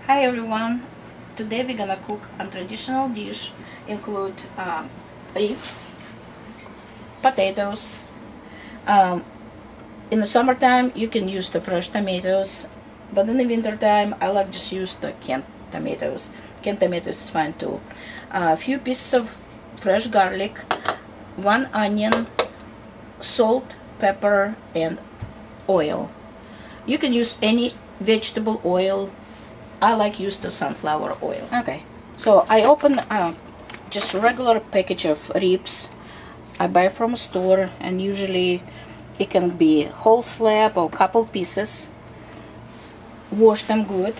Hi everyone, today we're gonna cook a traditional dish, include ribs, potatoes. Um, in the summertime you can use the fresh tomatoes, but in the wintertime I like just use the canned tomatoes. Canned tomatoes is fine too. A few pieces of fresh garlic, one onion, salt, pepper, and oil. You can use any vegetable oil. I like use the sunflower oil. Okay, so I open just regular package of ribs I buy from a store, and usually it can be whole slab or couple pieces. Wash them good.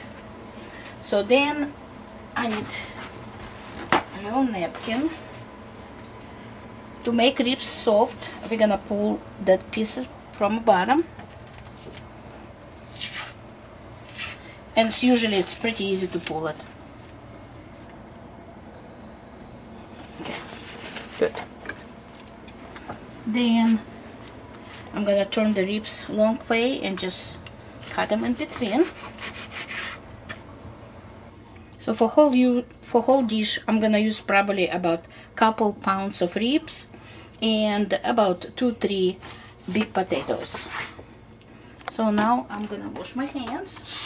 So then I need a little napkin. To make ribs soft, we're gonna pull that piece from the bottom. And it's pretty easy to pull it. Okay, good. Then I'm gonna turn the ribs long way and just cut them in between. So for whole dish, I'm gonna use probably about couple pounds of ribs and about 2-3 big potatoes. So now I'm gonna wash my hands.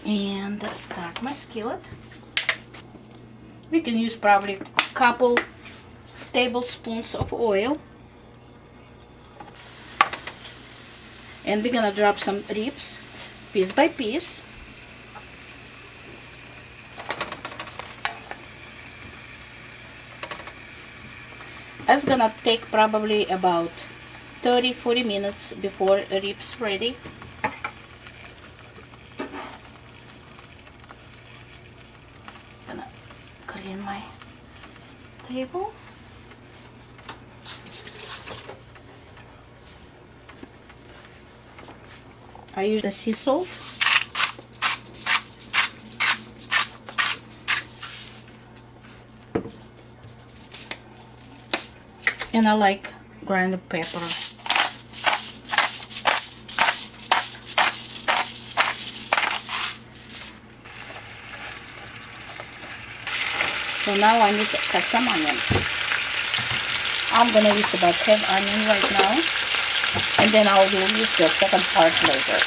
And start my skillet. We can use probably a couple tablespoons of oil, and we're gonna drop some ribs piece by piece. It's gonna take probably about 30-40 minutes before the ribs ready. Gonna clean my table. I use the sea salt. And I like ground pepper. So now I need to cut some onion. I'm gonna use about half onion right now, and then I will use the second part later.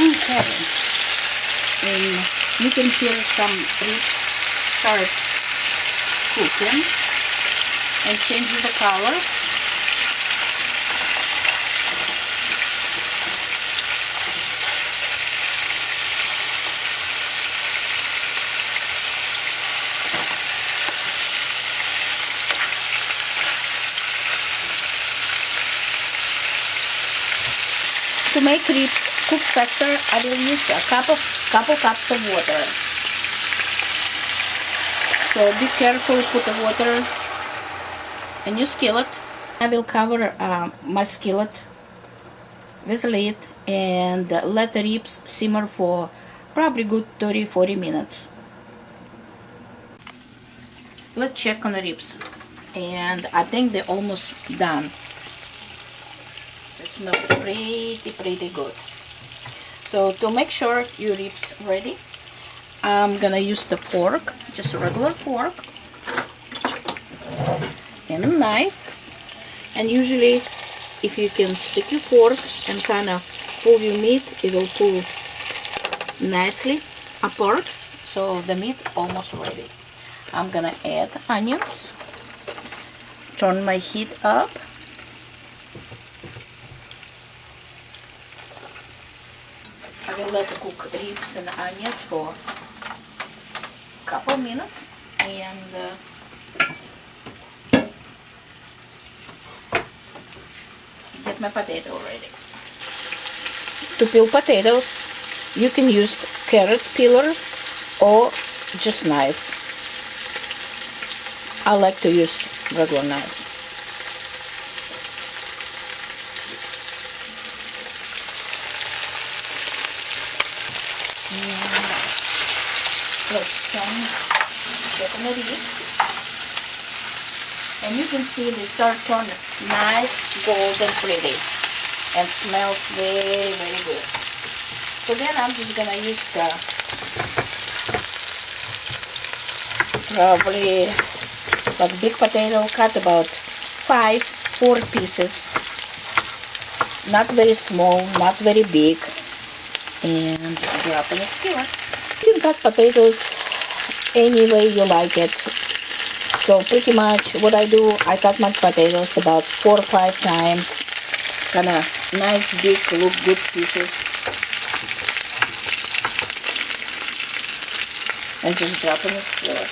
Okay, and you can hear some ribs start cooking and changing the color. To make ribs cook faster, I will use a couple cups of water. So be careful, put the water in your skillet. I will cover my skillet with a lid and let the ribs simmer for probably good 30-40 minutes. Let's check on the ribs, and I think they're almost done. They smell pretty good. So to make sure your ribs ready, I'm gonna use the fork, just a regular fork, and a knife. And usually if you can stick your fork and kind of pull your meat, it will pull nicely apart. So the meat almost ready. I'm gonna add onions, turn my heat up. I will let it cook ribs and onions for a couple minutes, and get my potato ready. To peel potatoes, you can use carrot peeler or just knife. I like to use regular knife. Let's check on the leaves. And you can see they start turning nice, golden, pretty, and smells very, very good. So then I'm just gonna use the probably like big potato, cut about 4 pieces, not very small, not very big, and drop in a skillet. You can cut potatoes any way you like it. So pretty much what I do, I cut my potatoes about 4 or 5 times, kind of nice, big, look good pieces, and just drop in the skillet.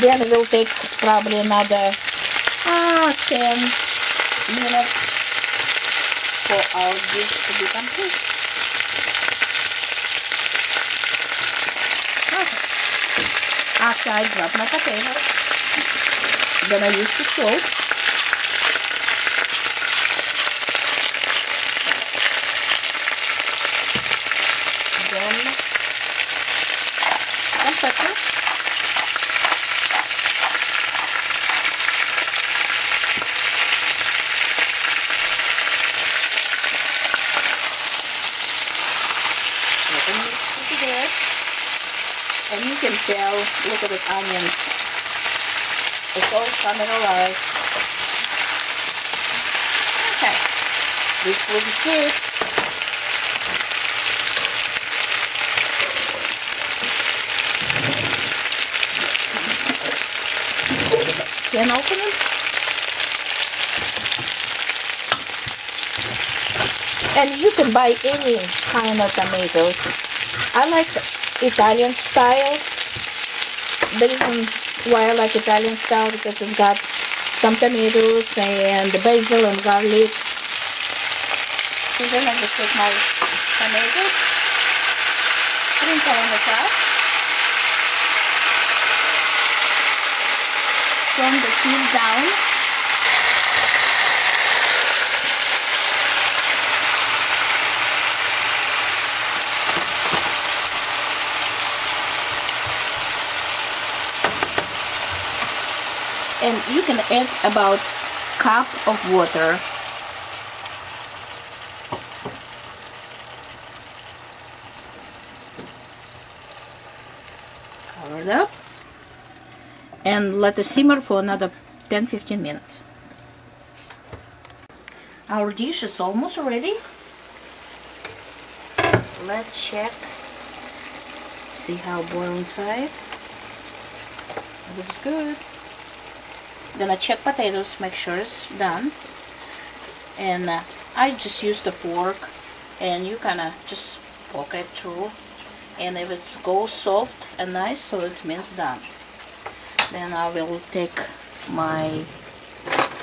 Then it will take probably another 10 minutes for our dish to be complete. Okay. After I drop my potatoes, then I use the salt. Then some pepper. And you can tell, look at the onions, it's all caramelized. Okay, this looks good. Can I open it? And you can buy any kind of tomatoes. I like Italian style. The reason why I like Italian style because it's got some tomatoes and basil and garlic. So then I just take my tomatoes, sprinkle on the top, turn the heat down, and you can add about cup of water. Cover it up and let it simmer for another 10-15 minutes. Our dish is almost ready. Let's check, see how boiled inside. It looks good. Gonna check potatoes, make sure it's done, and I just use the fork, and you kind of just poke it through, and if it goes soft and nice, so it means done. Then I will take my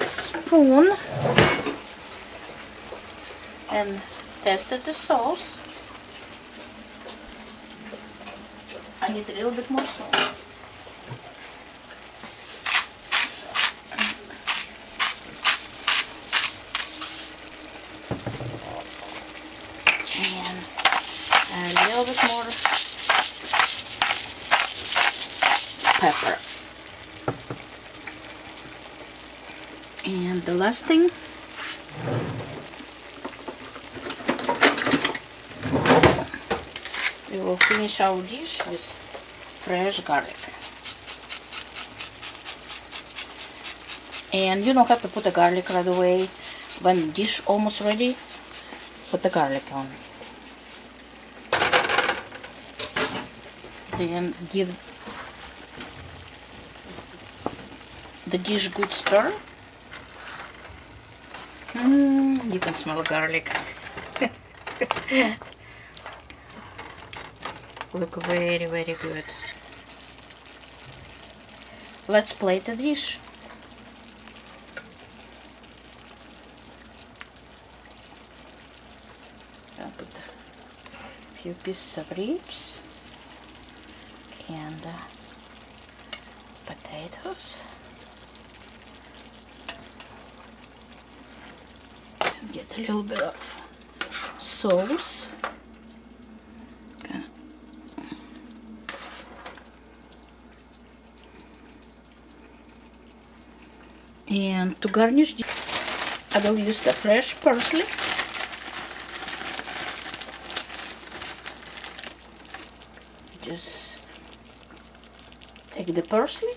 spoon and test the sauce. I need a little bit more salt. And a little bit more pepper. And the last thing, we will finish our dish with fresh garlic. And you don't have to put the garlic right away. When the dish almost ready, put the garlic on. Then give the dish good stir. You can smell garlic. Look very, very good. Let's plate the dish. I'll put few pieces of ribs and potatoes. Get a little bit of sauce. Okay. And to garnish, I will use the fresh parsley. Just take the parsley,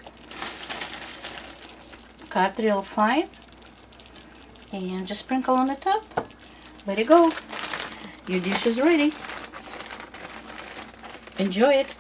cut real fine, and just sprinkle on the top. There you go. Your dish is ready. Enjoy it.